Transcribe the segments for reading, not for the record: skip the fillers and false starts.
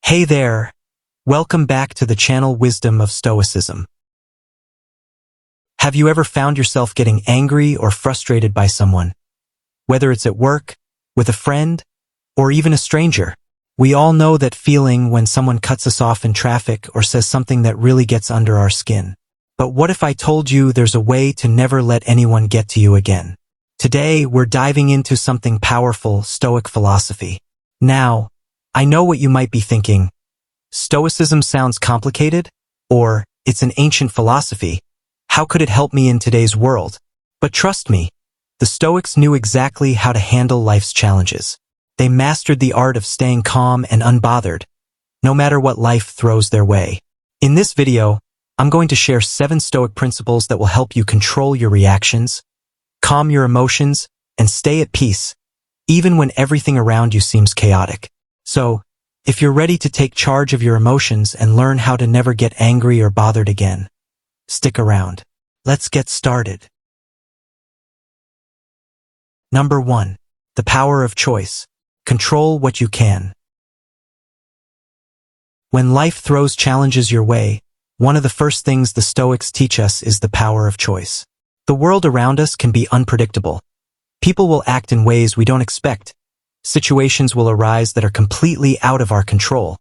Hey there! Welcome back to the channel Wisdom of Stoicism. Have you ever found yourself getting angry or frustrated by someone? Whether it's at work, with a friend, or even a stranger. We all know that feeling when someone cuts us off in traffic or says something that really gets under our skin. But what if I told you there's a way to never let anyone get to you again? Today, we're diving into something powerful, Stoic philosophy. Now, I know what you might be thinking. Stoicism sounds complicated, or it's an ancient philosophy. How could it help me in today's world? But trust me, the Stoics knew exactly how to handle life's challenges. They mastered the art of staying calm and unbothered, no matter what life throws their way. In this video, I'm going to share 7 Stoic principles that will help you control your reactions, calm your emotions, and stay at peace, even when everything around you seems chaotic. So, if you're ready to take charge of your emotions and learn how to never get angry or bothered again, stick around. Let's get started. Number 1. The power of choice. Control what you can. When life throws challenges your way, one of the first things the Stoics teach us is the power of choice. The world around us can be unpredictable. People will act in ways we don't expect. Situations will arise that are completely out of our control.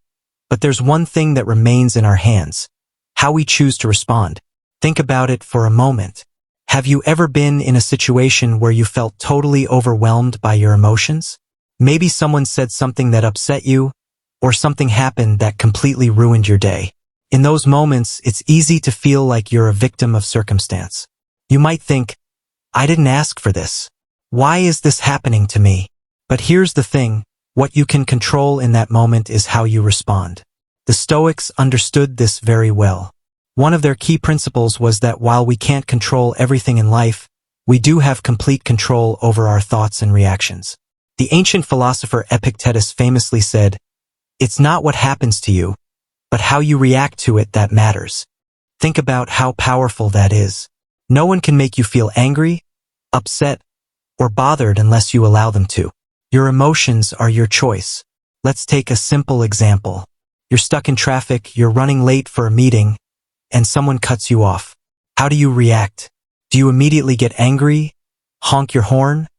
But there's one thing that remains in our hands: how we choose to respond. Think about it for a moment. Have you ever been in a situation where you felt totally overwhelmed by your emotions? Maybe someone said something that upset you, or something happened that completely ruined your day. In those moments, it's easy to feel like you're a victim of circumstance. You might think, I didn't ask for this. Why is this happening to me? But here's the thing, what you can control in that moment is how you respond. The Stoics understood this very well. One of their key principles was that while we can't control everything in life, we do have complete control over our thoughts and reactions. The ancient philosopher Epictetus famously said, "It's not what happens to you, but how you react to it that matters." Think about how powerful that is. No one can make you feel angry, upset, or bothered unless you allow them to. Your emotions are your choice. Let's take a simple example. You're stuck in traffic, you're running late for a meeting, and someone cuts you off. How do you react? Do you immediately get angry, honk your horn,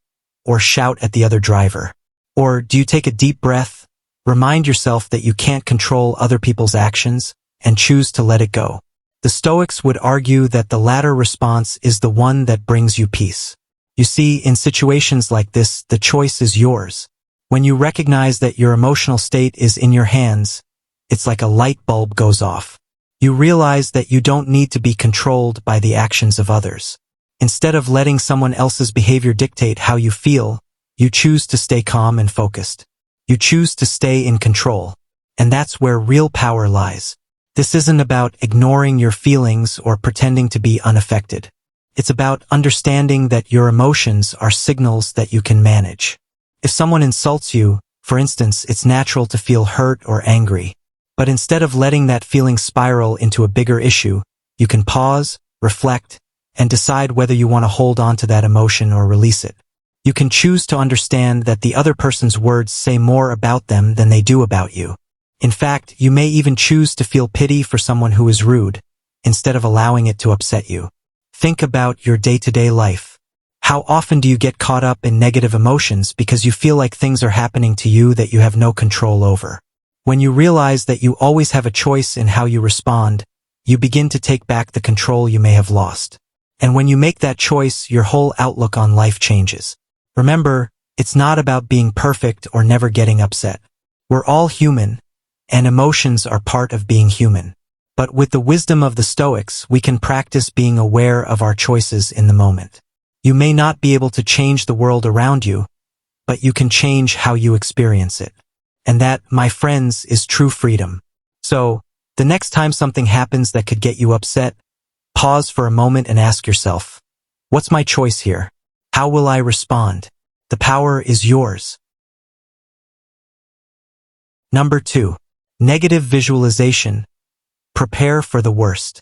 or shout at the other driver? Or do you take a deep breath, remind yourself that you can't control other people's actions, and choose to let it go? The Stoics would argue that the latter response is the one that brings you peace. You see, in situations like this, the choice is yours. When you recognize that your emotional state is in your hands, it's like a light bulb goes off. You realize that you don't need to be controlled by the actions of others. Instead of letting someone else's behavior dictate how you feel, you choose to stay calm and focused. You choose to stay in control. And that's where real power lies. This isn't about ignoring your feelings or pretending to be unaffected. It's about understanding that your emotions are signals that you can manage. If someone insults you, for instance, it's natural to feel hurt or angry. But instead of letting that feeling spiral into a bigger issue, you can pause, reflect, and decide whether you want to hold on to that emotion or release it. You can choose to understand that the other person's words say more about them than they do about you. In fact, you may even choose to feel pity for someone who is rude, instead of allowing it to upset you. Think about your day-to-day life. How often do you get caught up in negative emotions because you feel like things are happening to you that you have no control over? When you realize that you always have a choice in how you respond, you begin to take back the control you may have lost. And when you make that choice, your whole outlook on life changes. Remember, it's not about being perfect or never getting upset. We're all human, and emotions are part of being human. But with the wisdom of the Stoics, we can practice being aware of our choices in the moment. You may not be able to change the world around you, but you can change how you experience it. And that, my friends, is true freedom. So, the next time something happens that could get you upset, pause for a moment and ask yourself, what's my choice here? How will I respond? The power is yours. Number 2. Negative visualization. Prepare for the worst.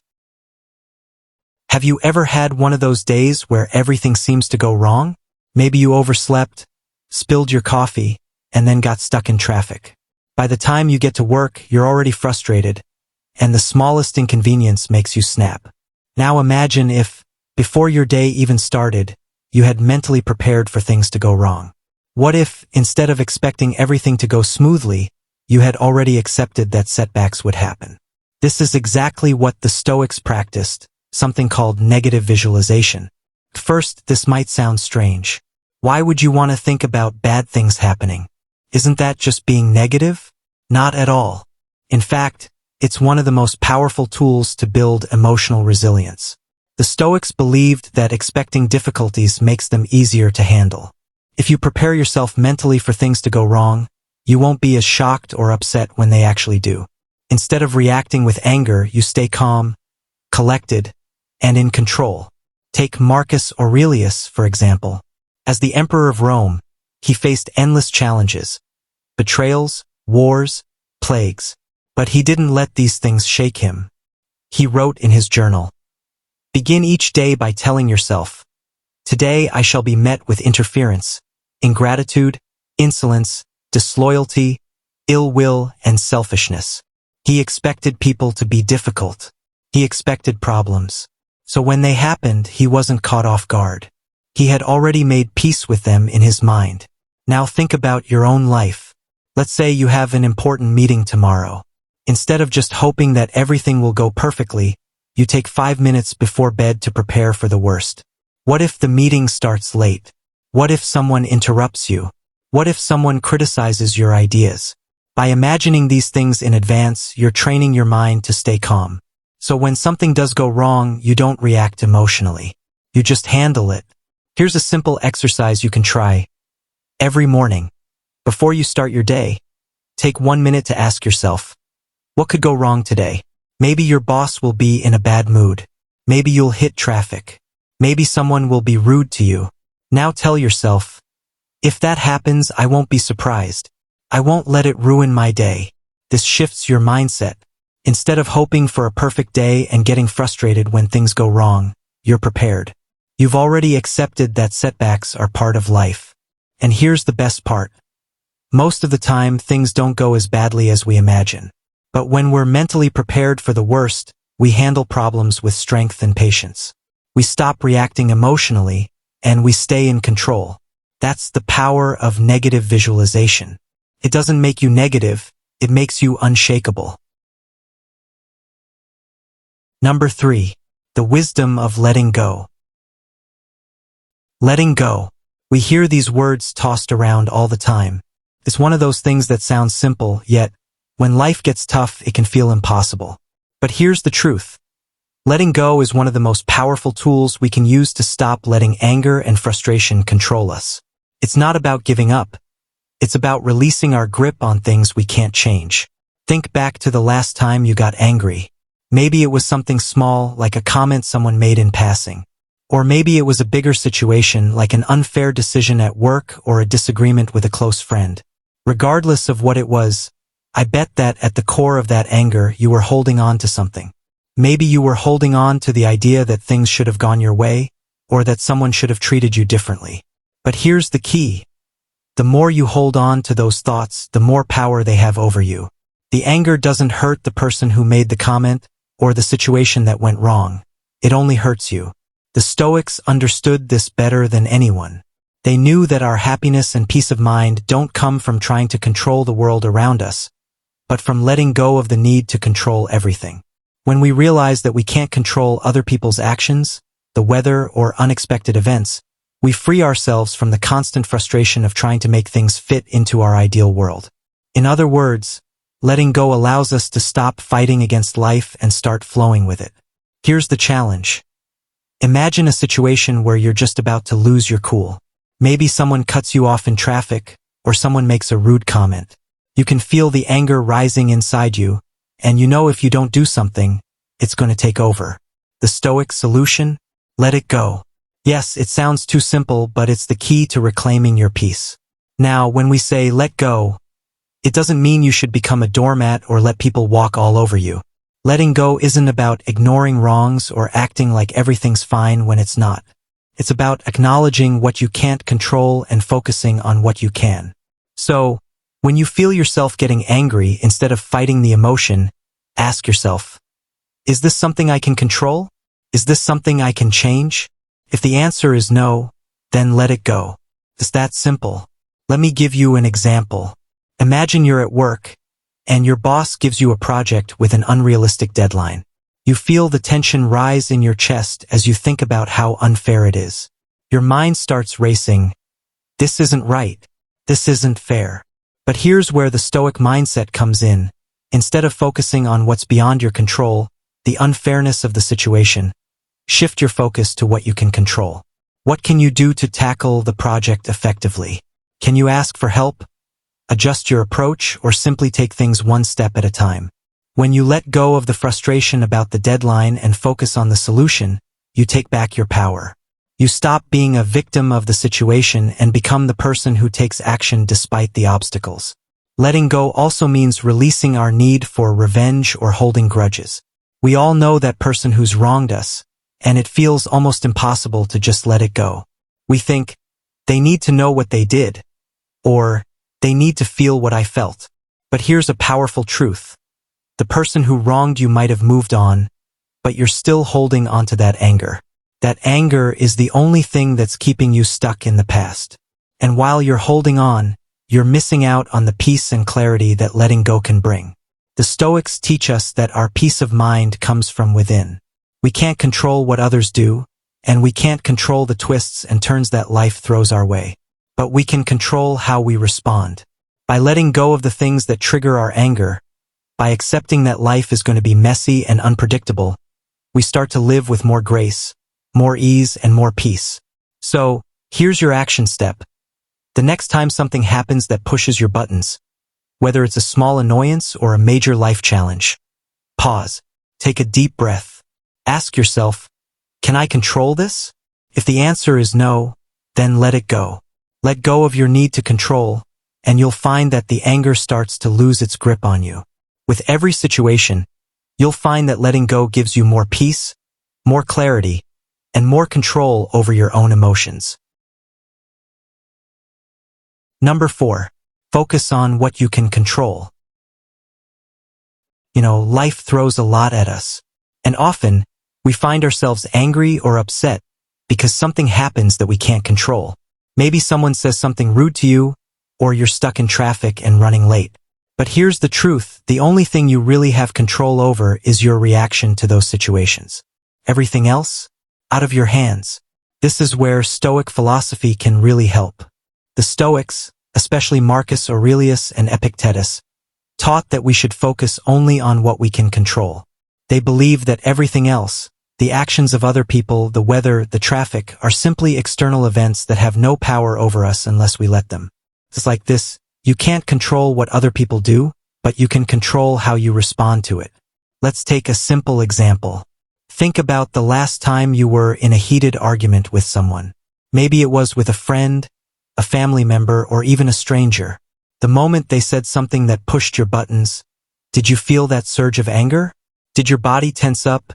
Have you ever had one of those days where everything seems to go wrong? Maybe you overslept, spilled your coffee, and then got stuck in traffic. By the time you get to work, you're already frustrated, and the smallest inconvenience makes you snap. Now imagine if, before your day even started, you had mentally prepared for things to go wrong. What if, instead of expecting everything to go smoothly, you had already accepted that setbacks would happen? This is exactly what the Stoics practiced, something called negative visualization. First, this might sound strange. Why would you want to think about bad things happening? Isn't that just being negative? Not at all. In fact, it's one of the most powerful tools to build emotional resilience. The Stoics believed that expecting difficulties makes them easier to handle. If you prepare yourself mentally for things to go wrong, you won't be as shocked or upset when they actually do. Instead of reacting with anger, you stay calm, collected, and in control. Take Marcus Aurelius, for example. As the emperor of Rome, he faced endless challenges, betrayals, wars, plagues. But he didn't let these things shake him. He wrote in his journal, "Begin each day by telling yourself, 'Today I shall be met with interference, ingratitude, insolence, disloyalty, ill will, and selfishness.'" He expected people to be difficult. He expected problems. So when they happened, he wasn't caught off guard. He had already made peace with them in his mind. Now think about your own life. Let's say you have an important meeting tomorrow. Instead of just hoping that everything will go perfectly, you take 5 minutes before bed to prepare for the worst. What if the meeting starts late? What if someone interrupts you? What if someone criticizes your ideas? By imagining these things in advance, you're training your mind to stay calm. So when something does go wrong, you don't react emotionally. You just handle it. Here's a simple exercise you can try. Every morning, before you start your day, take 1 minute to ask yourself, what could go wrong today? Maybe your boss will be in a bad mood. Maybe you'll hit traffic. Maybe someone will be rude to you. Now tell yourself, if that happens, I won't be surprised. I won't let it ruin my day. This shifts your mindset. Instead of hoping for a perfect day and getting frustrated when things go wrong, you're prepared. You've already accepted that setbacks are part of life. And here's the best part. Most of the time, things don't go as badly as we imagine. But when we're mentally prepared for the worst, we handle problems with strength and patience. We stop reacting emotionally, and we stay in control. That's the power of negative visualization. It doesn't make you negative, it makes you unshakable. Number 3. The wisdom of letting go. Letting go. We hear these words tossed around all the time. It's one of those things that sounds simple, yet, when life gets tough, it can feel impossible. But here's the truth. Letting go is one of the most powerful tools we can use to stop letting anger and frustration control us. It's not about giving up. It's about releasing our grip on things we can't change. Think back to the last time you got angry. Maybe it was something small, like a comment someone made in passing. Or maybe it was a bigger situation, like an unfair decision at work or a disagreement with a close friend. Regardless of what it was, I bet that at the core of that anger, you were holding on to something. Maybe you were holding on to the idea that things should have gone your way, or that someone should have treated you differently. But here's the key. The more you hold on to those thoughts, the more power they have over you. The anger doesn't hurt the person who made the comment, or the situation that went wrong. It only hurts you. The Stoics understood this better than anyone. They knew that our happiness and peace of mind don't come from trying to control the world around us, but from letting go of the need to control everything. When we realize that we can't control other people's actions, the weather, or unexpected events, we free ourselves from the constant frustration of trying to make things fit into our ideal world. In other words, letting go allows us to stop fighting against life and start flowing with it. Here's the challenge. Imagine a situation where you're just about to lose your cool. Maybe someone cuts you off in traffic, or someone makes a rude comment. You can feel the anger rising inside you, and you know if you don't do something, it's going to take over. The Stoic solution? Let it go. Yes, it sounds too simple, but it's the key to reclaiming your peace. Now, when we say let go, it doesn't mean you should become a doormat or let people walk all over you. Letting go isn't about ignoring wrongs or acting like everything's fine when it's not. It's about acknowledging what you can't control and focusing on what you can. So, When you feel yourself getting angry instead of fighting the emotion, ask yourself, is this something I can control? Is this something I can change? If the answer is no, then let it go. It's that simple. Let me give you an example. Imagine you're at work, and your boss gives you a project with an unrealistic deadline. You feel the tension rise in your chest as you think about how unfair it is. Your mind starts racing. This isn't right. This isn't fair. But here's where the Stoic mindset comes in. Instead of focusing on what's beyond your control, the unfairness of the situation, shift your focus to what you can control. What can you do to tackle the project effectively? Can you ask for help, adjust your approach, or simply take things one step at a time? When you let go of the frustration about the deadline and focus on the solution, you take back your power. You stop being a victim of the situation and become the person who takes action despite the obstacles. Letting go also means releasing our need for revenge or holding grudges. We all know that person who's wronged us, and it feels almost impossible to just let it go. We think, they need to know what they did, or they need to feel what I felt. But here's a powerful truth. The person who wronged you might have moved on, but you're still holding onto that anger. That anger is the only thing that's keeping you stuck in the past. And while you're holding on, you're missing out on the peace and clarity that letting go can bring. The Stoics teach us that our peace of mind comes from within. We can't control what others do, and we can't control the twists and turns that life throws our way. But we can control how we respond. By letting go of the things that trigger our anger, by accepting that life is going to be messy and unpredictable, we start to live with more grace, more ease, and more peace. So, here's your action step. The next time something happens that pushes your buttons, whether it's a small annoyance or a major life challenge, pause, take a deep breath, ask yourself, can I control this? If the answer is no, then let it go. Let go of your need to control, and you'll find that the anger starts to lose its grip on you. With every situation, you'll find that letting go gives you more peace, more clarity, and more control over your own emotions. Number 4, focus on what you can control. Life throws a lot at us, and often we find ourselves angry or upset because something happens that we can't control. Maybe someone says something rude to you, or you're stuck in traffic and running late. But here's the truth, the only thing you really have control over is your reaction to those situations. Everything else? Out of your hands. This is where Stoic philosophy can really help. The Stoics, especially Marcus Aurelius and Epictetus, taught that we should focus only on what we can control. They believed that everything else, the actions of other people, the weather, the traffic, are simply external events that have no power over us unless we let them. It's like this. You can't control what other people do, but you can control how you respond to it. Let's take a simple example. Think about the last time you were in a heated argument with someone. Maybe it was with a friend, a family member, or even a stranger. The moment they said something that pushed your buttons, did you feel that surge of anger? Did your body tense up,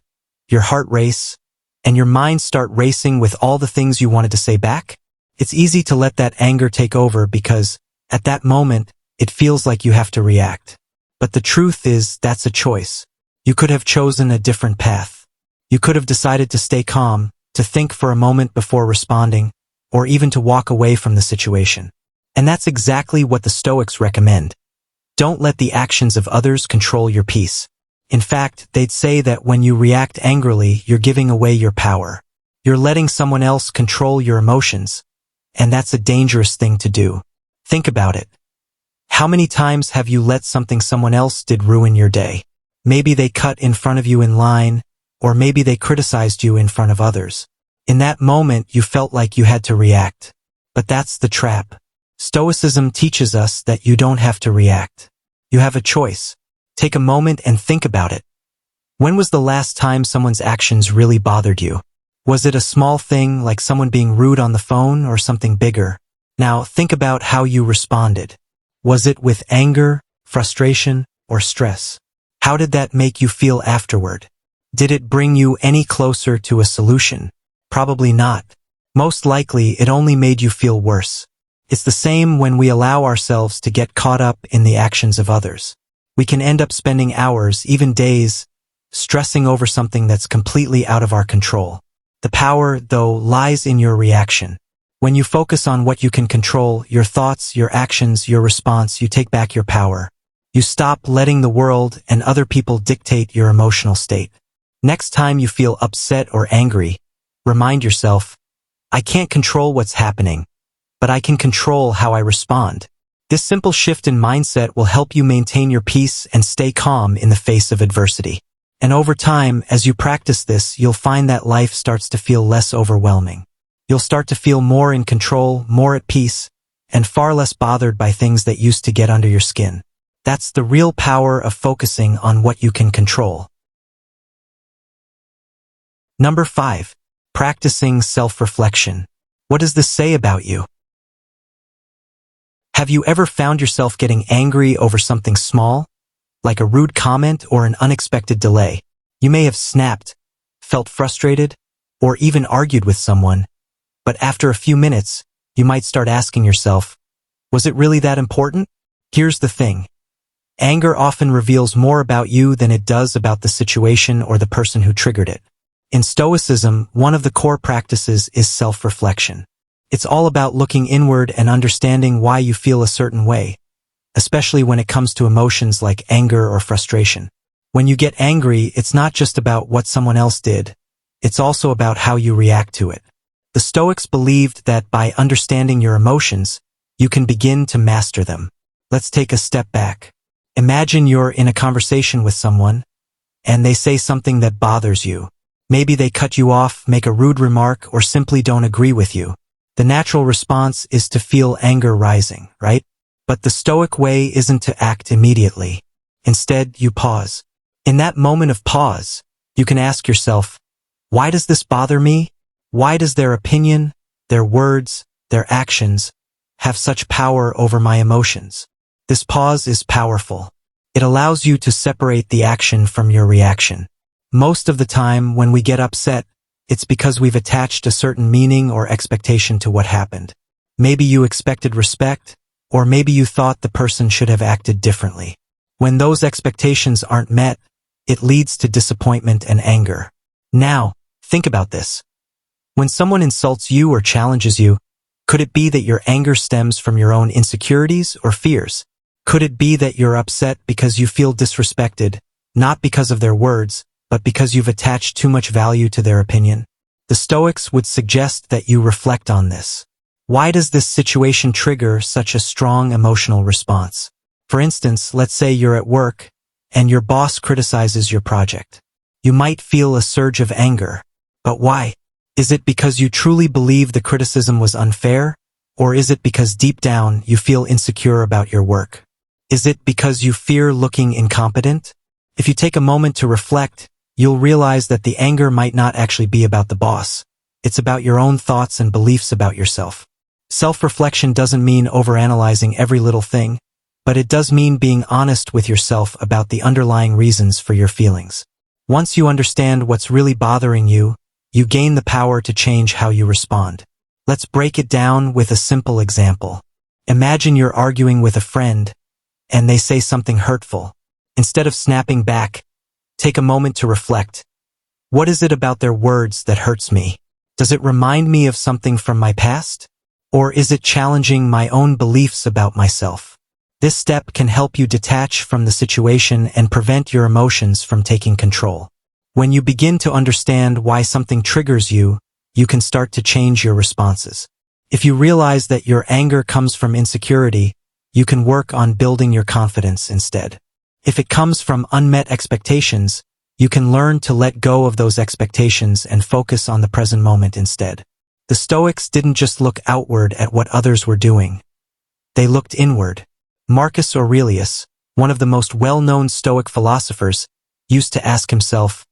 your heart race, and your mind start racing with all the things you wanted to say back? It's easy to let that anger take over because, at that moment, it feels like you have to react. But the truth is, that's a choice. You could have chosen a different path. You could have decided to stay calm, to think for a moment before responding, or even to walk away from the situation. And that's exactly what the Stoics recommend. Don't let the actions of others control your peace. In fact, they'd say that when you react angrily, you're giving away your power. You're letting someone else control your emotions, and that's a dangerous thing to do. Think about it. How many times have you let something someone else did ruin your day? Maybe they cut in front of you in line, or maybe they criticized you in front of others. In that moment, you felt like you had to react. But that's the trap. Stoicism teaches us that you don't have to react. You have a choice. Take a moment and think about it. When was the last time someone's actions really bothered you? Was it a small thing like someone being rude on the phone, or something bigger? Now think about how you responded. Was it with anger, frustration, or stress? How did that make you feel afterward? Did it bring you any closer to a solution? Probably not. Most likely, it only made you feel worse. It's the same when we allow ourselves to get caught up in the actions of others. We can end up spending hours, even days, stressing over something that's completely out of our control. The power, though, lies in your reaction. When you focus on what you can control, your thoughts, your actions, your response, you take back your power. You stop letting the world and other people dictate your emotional state. Next time you feel upset or angry, remind yourself, I can't control what's happening, but I can control how I respond. This simple shift in mindset will help you maintain your peace and stay calm in the face of adversity. And over time, as you practice this, you'll find that life starts to feel less overwhelming. You'll start to feel more in control, more at peace, and far less bothered by things that used to get under your skin. That's the real power of focusing on what you can control. Number 5. Practicing self-reflection. What does this say about you? Have you ever found yourself getting angry over something small, like a rude comment or an unexpected delay? You may have snapped, felt frustrated, or even argued with someone, but after a few minutes, you might start asking yourself, was it really that important? Here's the thing. Anger often reveals more about you than it does about the situation or the person who triggered it. In Stoicism, one of the core practices is self-reflection. It's all about looking inward and understanding why you feel a certain way, especially when it comes to emotions like anger or frustration. When you get angry, it's not just about what someone else did, it's also about how you react to it. The Stoics believed that by understanding your emotions, you can begin to master them. Let's take a step back. Imagine you're in a conversation with someone, and they say something that bothers you. Maybe they cut you off, make a rude remark, or simply don't agree with you. The natural response is to feel anger rising, right? But the Stoic way isn't to act immediately. Instead, you pause. In that moment of pause, you can ask yourself, why does this bother me? Why does their opinion, their words, their actions have such power over my emotions? This pause is powerful. It allows you to separate the action from your reaction. Most of the time, when we get upset, it's because we've attached a certain meaning or expectation to what happened. Maybe you expected respect, or maybe you thought the person should have acted differently. When those expectations aren't met, it leads to disappointment and anger. Now, think about this. When someone insults you or challenges you, could it be that your anger stems from your own insecurities or fears? Could it be that you're upset because you feel disrespected, not because of their words, but because you've attached too much value to their opinion? The Stoics would suggest that you reflect on this. Why does this situation trigger such a strong emotional response? For instance, let's say you're at work, and your boss criticizes your project. You might feel a surge of anger. But why? Is it because you truly believe the criticism was unfair? Or is it because deep down you feel insecure about your work? Is it because you fear looking incompetent? If you take a moment to reflect, you'll realize that the anger might not actually be about the boss. It's about your own thoughts and beliefs about yourself. Self-reflection doesn't mean overanalyzing every little thing, but it does mean being honest with yourself about the underlying reasons for your feelings. Once you understand what's really bothering you, you gain the power to change how you respond. Let's break it down with a simple example. Imagine you're arguing with a friend, and they say something hurtful. Instead of snapping back, take a moment to reflect. What is it about their words that hurts me? Does it remind me of something from my past? Or is it challenging my own beliefs about myself? This step can help you detach from the situation and prevent your emotions from taking control. When you begin to understand why something triggers you, you can start to change your responses. If you realize that your anger comes from insecurity, you can work on building your confidence instead. If it comes from unmet expectations, you can learn to let go of those expectations and focus on the present moment instead. The Stoics didn't just look outward at what others were doing. They looked inward. Marcus Aurelius, one of the most well-known Stoic philosophers, used to ask himself,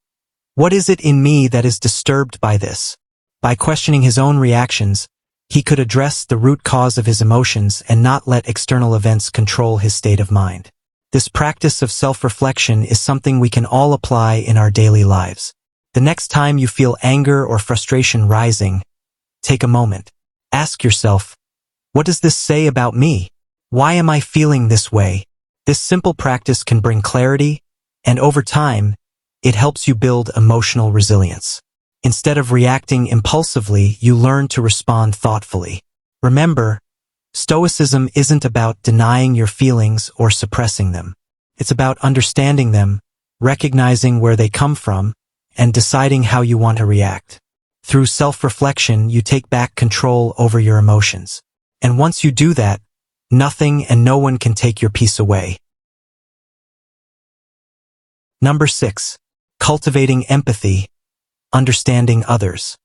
what is it in me that is disturbed by this? By questioning his own reactions, he could address the root cause of his emotions and not let external events control his state of mind. This practice of self-reflection is something we can all apply in our daily lives. The next time you feel anger or frustration rising, take a moment. Ask yourself, What does this say about me? Why am I feeling this way? This simple practice can bring clarity, and over time, it helps you build emotional resilience. Instead of reacting impulsively, you learn to respond thoughtfully. Remember, Stoicism isn't about denying your feelings or suppressing them. It's about understanding them, recognizing where they come from, and deciding how you want to react. Through self-reflection, you take back control over your emotions. And once you do that, nothing and no one can take your peace away. Number 6. Cultivating empathy, understanding others.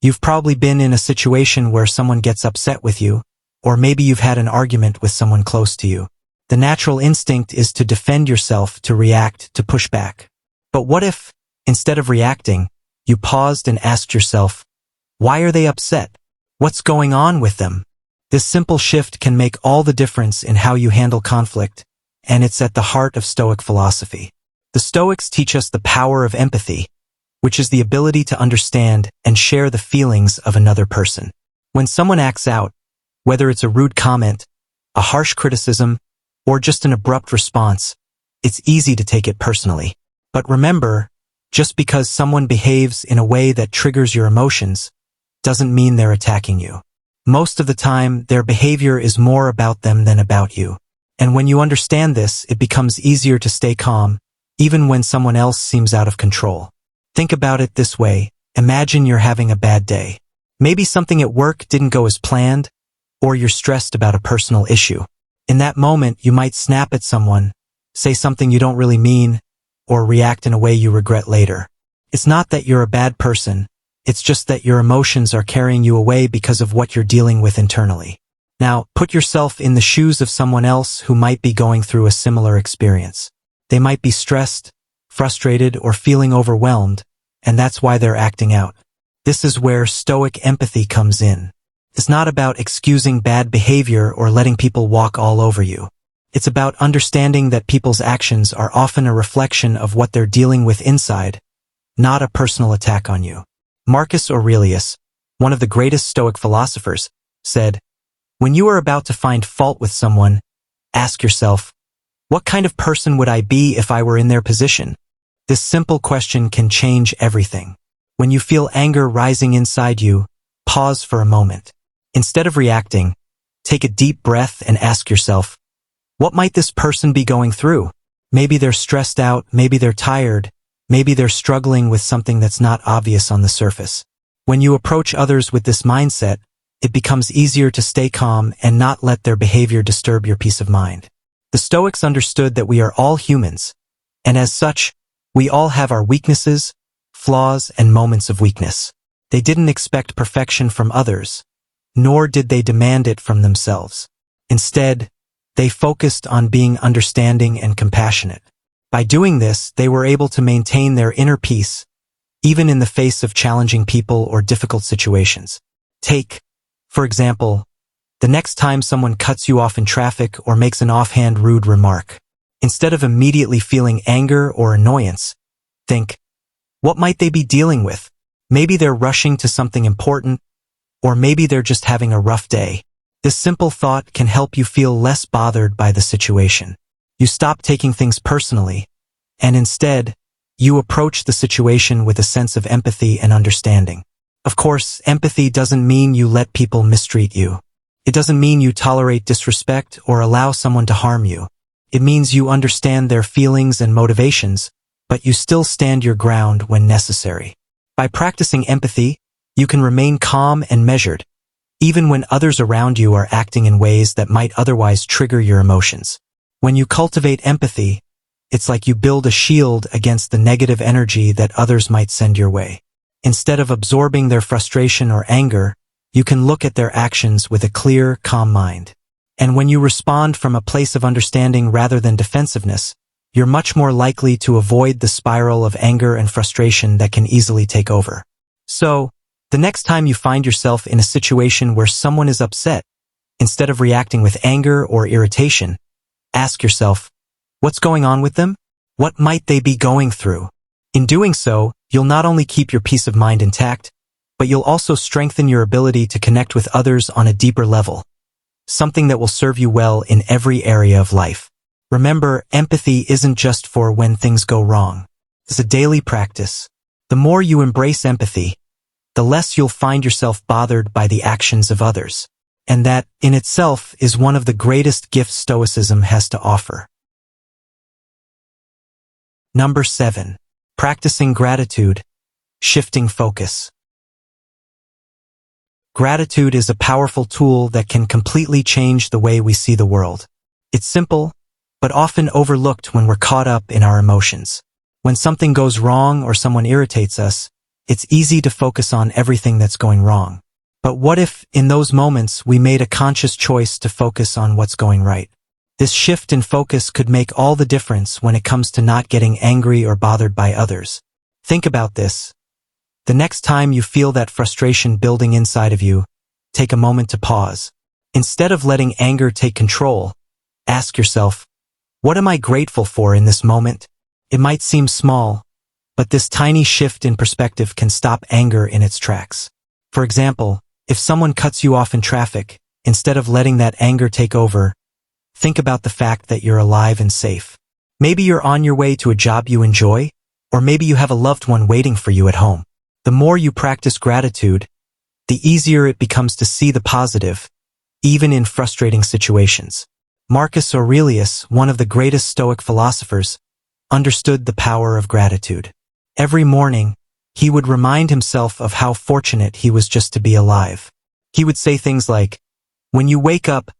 You've probably been in a situation where someone gets upset with you, or maybe you've had an argument with someone close to you. The natural instinct is to defend yourself, to react, to push back. But what if, instead of reacting, you paused and asked yourself, why are they upset? What's going on with them? This simple shift can make all the difference in how you handle conflict, and it's at the heart of Stoic philosophy. The Stoics teach us the power of empathy, which is the ability to understand and share the feelings of another person. When someone acts out, whether it's a rude comment, a harsh criticism, or just an abrupt response, it's easy to take it personally. But remember, just because someone behaves in a way that triggers your emotions, doesn't mean they're attacking you. Most of the time, their behavior is more about them than about you. And when you understand this, it becomes easier to stay calm, even when someone else seems out of control. Think about it this way. Imagine you're having a bad day. Maybe something at work didn't go as planned, or you're stressed about a personal issue. In that moment, you might snap at someone, say something you don't really mean, or react in a way you regret later. It's not that you're a bad person, it's just that your emotions are carrying you away because of what you're dealing with internally. Now, put yourself in the shoes of someone else who might be going through a similar experience. They might be stressed, frustrated, or feeling overwhelmed, and that's why they're acting out. This is where Stoic empathy comes in. It's not about excusing bad behavior or letting people walk all over you. It's about understanding that people's actions are often a reflection of what they're dealing with inside, not a personal attack on you. Marcus Aurelius, one of the greatest Stoic philosophers, said, "When you are about to find fault with someone, ask yourself, what kind of person would I be if I were in their position?" This simple question can change everything. When you feel anger rising inside you, pause for a moment. Instead of reacting, take a deep breath and ask yourself, what might this person be going through? Maybe they're stressed out, maybe they're tired, maybe they're struggling with something that's not obvious on the surface. When you approach others with this mindset, it becomes easier to stay calm and not let their behavior disturb your peace of mind. The Stoics understood that we are all humans, and as such, we all have our weaknesses, flaws, and moments of weakness. They didn't expect perfection from others, nor did they demand it from themselves. Instead, they focused on being understanding and compassionate. By doing this, they were able to maintain their inner peace, even in the face of challenging people or difficult situations. Take, for example, the next time someone cuts you off in traffic or makes an offhand rude remark. Instead of immediately feeling anger or annoyance, think, what might they be dealing with? Maybe they're rushing to something important, or maybe they're just having a rough day. This simple thought can help you feel less bothered by the situation. You stop taking things personally, and instead, you approach the situation with a sense of empathy and understanding. Of course, empathy doesn't mean you let people mistreat you. It doesn't mean you tolerate disrespect or allow someone to harm you. It means you understand their feelings and motivations, but you still stand your ground when necessary. By practicing empathy, you can remain calm and measured, even when others around you are acting in ways that might otherwise trigger your emotions. When you cultivate empathy, it's like you build a shield against the negative energy that others might send your way. Instead of absorbing their frustration or anger, you can look at their actions with a clear, calm mind. And when you respond from a place of understanding rather than defensiveness, you're much more likely to avoid the spiral of anger and frustration that can easily take over. So, the next time you find yourself in a situation where someone is upset, instead of reacting with anger or irritation, ask yourself, what's going on with them? What might they be going through? In doing so, you'll not only keep your peace of mind intact, but you'll also strengthen your ability to connect with others on a deeper level, something that will serve you well in every area of life. Remember, empathy isn't just for when things go wrong. It's a daily practice. The more you embrace empathy, the less you'll find yourself bothered by the actions of others. And that, in itself, is one of the greatest gifts Stoicism has to offer. Number 7. Practicing gratitude, shifting focus. Gratitude is a powerful tool that can completely change the way we see the world. It's simple, but often overlooked when we're caught up in our emotions. When something goes wrong or someone irritates us, it's easy to focus on everything that's going wrong. But what if, in those moments, we made a conscious choice to focus on what's going right? This shift in focus could make all the difference when it comes to not getting angry or bothered by others. Think about this. The next time you feel that frustration building inside of you, take a moment to pause. Instead of letting anger take control, ask yourself, what am I grateful for in this moment? It might seem small, but this tiny shift in perspective can stop anger in its tracks. For example, if someone cuts you off in traffic, instead of letting that anger take over, think about the fact that you're alive and safe. Maybe you're on your way to a job you enjoy, or maybe you have a loved one waiting for you at home. The more you practice gratitude, the easier it becomes to see the positive, even in frustrating situations. Marcus Aurelius, one of the greatest Stoic philosophers, understood the power of gratitude. Every morning, he would remind himself of how fortunate he was just to be alive. He would say things like, "When you wake up,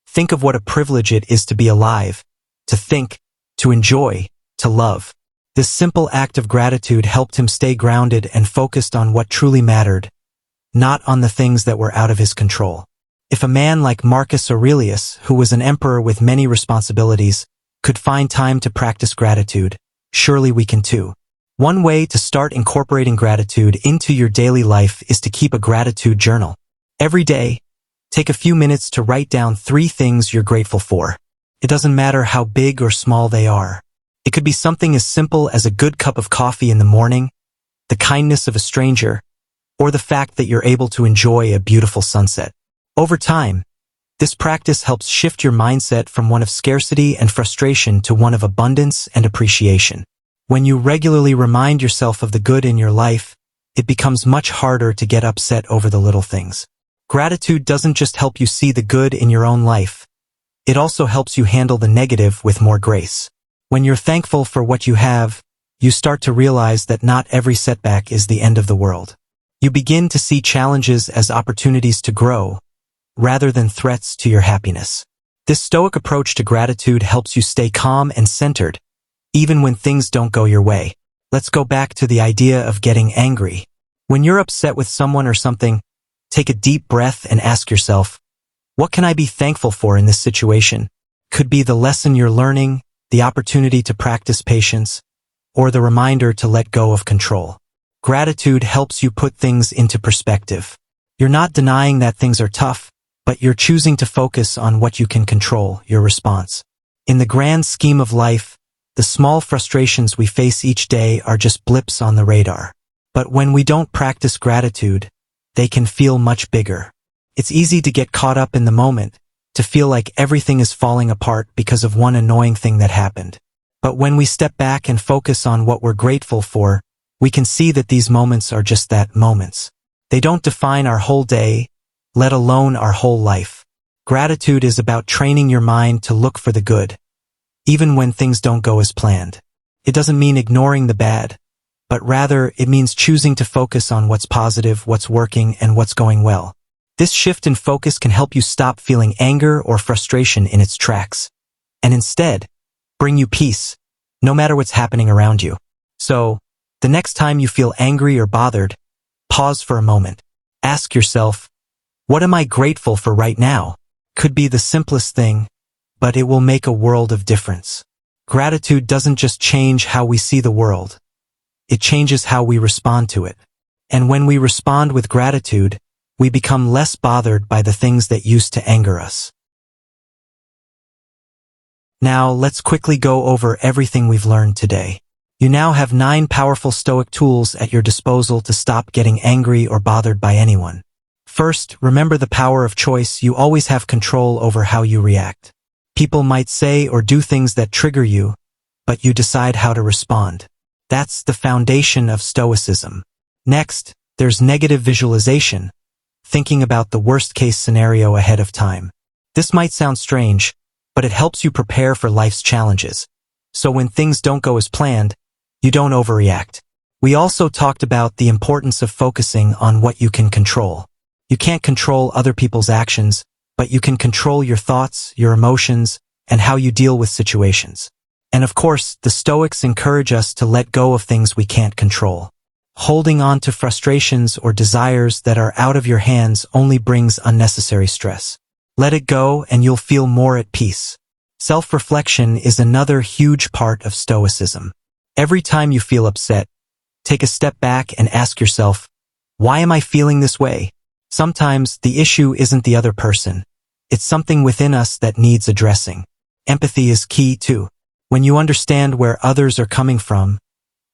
think of what a privilege it is to be alive, to think, to enjoy, to love." This simple act of gratitude helped him stay grounded and focused on what truly mattered, not on the things that were out of his control. If a man like Marcus Aurelius, who was an emperor with many responsibilities, could find time to practice gratitude, surely we can too. One way to start incorporating gratitude into your daily life is to keep a gratitude journal. Every day, take a few minutes to write down 3 things you're grateful for. It doesn't matter how big or small they are. It could be something as simple as a good cup of coffee in the morning, the kindness of a stranger, or the fact that you're able to enjoy a beautiful sunset. Over time, this practice helps shift your mindset from one of scarcity and frustration to one of abundance and appreciation. When you regularly remind yourself of the good in your life, it becomes much harder to get upset over the little things. Gratitude doesn't just help you see the good in your own life. It also helps you handle the negative with more grace. When you're thankful for what you have, you start to realize that not every setback is the end of the world. You begin to see challenges as opportunities to grow, rather than threats to your happiness. This Stoic approach to gratitude helps you stay calm and centered, even when things don't go your way. Let's go back to the idea of getting angry. When you're upset with someone or something, take a deep breath and ask yourself, what can I be thankful for in this situation? Could be the lesson you're learning, the opportunity to practice patience, or the reminder to let go of control. Gratitude helps you put things into perspective. You're not denying that things are tough, but you're choosing to focus on what you can control, your response. In the grand scheme of life, the small frustrations we face each day are just blips on the radar. But when we don't practice gratitude, they can feel much bigger. It's easy to get caught up in the moment, to feel like everything is falling apart because of one annoying thing that happened. But when we step back and focus on what we're grateful for, we can see that these moments are just that, moments. They don't define our whole day, let alone our whole life. Gratitude is about training your mind to look for the good, even when things don't go as planned. It doesn't mean ignoring the bad, but rather it means choosing to focus on what's positive, what's working, and what's going well. This shift in focus can help you stop feeling anger or frustration in its tracks, and instead, bring you peace, no matter what's happening around you. So, the next time you feel angry or bothered, pause for a moment. Ask yourself, what am I grateful for right now? Could be the simplest thing, but it will make a world of difference. Gratitude doesn't just change how we see the world. It changes how we respond to it. And when we respond with gratitude, we become less bothered by the things that used to anger us. Now, let's quickly go over everything we've learned today. You now have 9 powerful Stoic tools at your disposal to stop getting angry or bothered by anyone. First, remember the power of choice. You always have control over how you react. People might say or do things that trigger you, but you decide how to respond. That's the foundation of Stoicism. Next, there's negative visualization, thinking about the worst-case scenario ahead of time. This might sound strange, but it helps you prepare for life's challenges. So when things don't go as planned, you don't overreact. We also talked about the importance of focusing on what you can control. You can't control other people's actions, but you can control your thoughts, your emotions, and how you deal with situations. And of course, the Stoics encourage us to let go of things we can't control. Holding on to frustrations or desires that are out of your hands only brings unnecessary stress. Let it go and you'll feel more at peace. Self-reflection is another huge part of Stoicism. Every time you feel upset, take a step back and ask yourself, why am I feeling this way? Sometimes the issue isn't the other person. It's something within us that needs addressing. Empathy is key too. When you understand where others are coming from,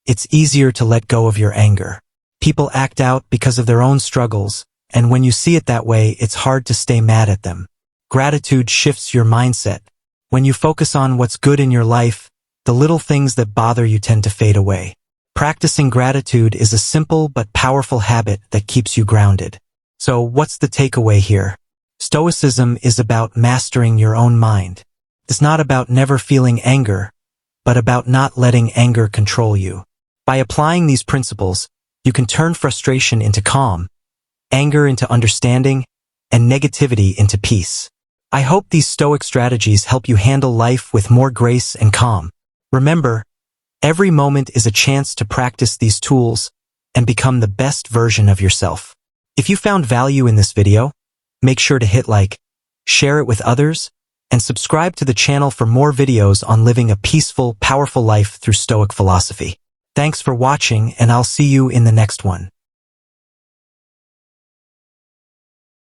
it's easier to let go of your anger. People act out because of their own struggles, and when you see it that way, it's hard to stay mad at them. Gratitude shifts your mindset. When you focus on what's good in your life, the little things that bother you tend to fade away. Practicing gratitude is a simple but powerful habit that keeps you grounded. So what's the takeaway here? Stoicism is about mastering your own mind. It's not about never feeling anger, but about not letting anger control you. By applying these principles, you can turn frustration into calm, anger into understanding, and negativity into peace. I hope these Stoic strategies help you handle life with more grace and calm. Remember, every moment is a chance to practice these tools and become the best version of yourself. If you found value in this video, make sure to hit like, share it with others, and subscribe to the channel for more videos on living a peaceful, powerful life through Stoic philosophy. Thanks for watching, and I'll see you in the next one.